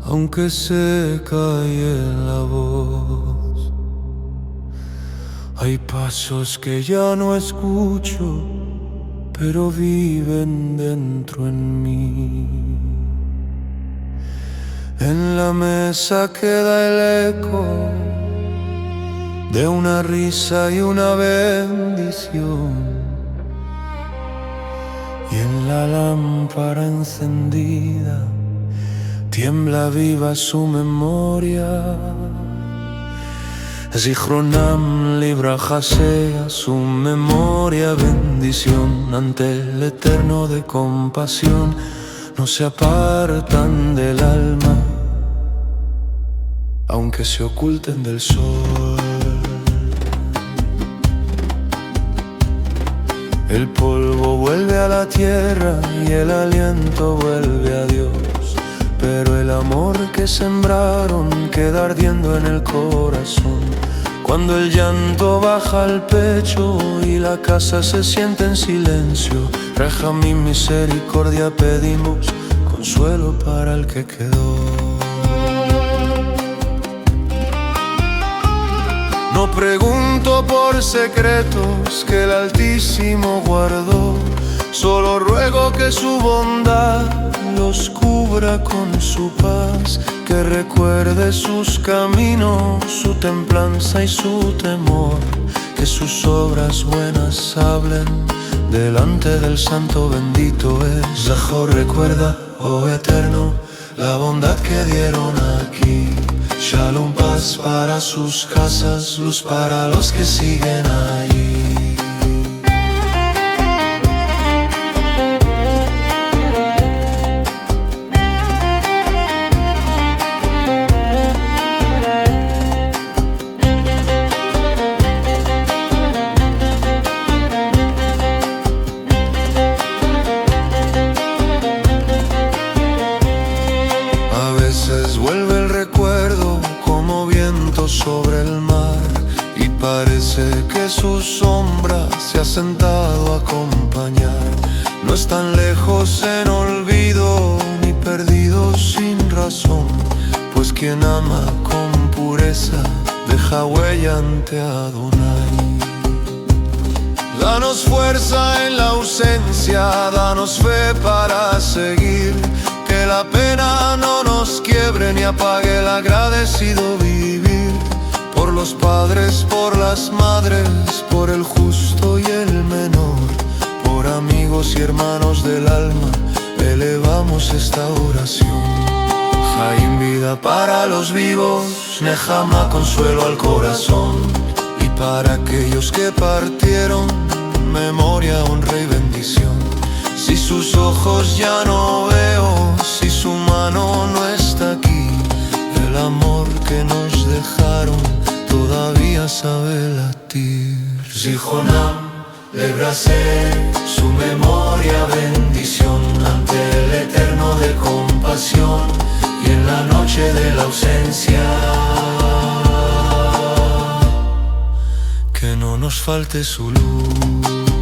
aunque se cae la voz. Hay pasos que ya no escucho, pero viven dentro en mí. En la mesa queda el eco de una risa y una bendición, y en la lámpara encendida tiembla viva su memoria. Zichronam libraja sea su memoria, bendición ante el Eterno de compasión. No se apartan del alma, aunque se oculten del sol. El polvo vuelve a la tierra y el aliento vuelve a Dios, pero el amor que sembraron queda ardiendo en el corazón. Cuando el llanto baja al pecho y la casa se siente en silencio, Rajamín, misericordia pedimos, consuelo para el que quedó. No pregunto por secretos que el Altísimo guardó, solo ruego que su bondad los cubra con su paz, que recuerde sus caminos, su templanza y su temor, que sus obras buenas hablen delante del Santo bendito es. Zahor, recuerda, oh Eterno, la bondad que dieron aquí. Shalom, paz para sus casas, luz para los que siguen allí. Vuelve el recuerdo como viento sobre el mar, y parece que su sombra se ha sentado a acompañar. No están lejos en olvido ni perdidos sin razón, pues quien ama con pureza deja huella ante Adonai. Danos fuerza en la ausencia, danos fe para seguir, que la pena no nos quiebre ni apague el agradecido vivir. Por los padres, por las madres, por el justo y el menor, por amigos y hermanos del alma, elevamos esta oración. Jaim, vida para los vivos, Nehama, consuelo al corazón, y para aquellos que partieron, memoria, honra y bendición. Si sus ojos ya no veo, si su mano no está aquí, el amor que nos dejaron todavía sabe latir. Zichronam lebrase su memoria, bendición ante el Eterno de compasión, y en la noche de la ausencia que no nos falte su luz.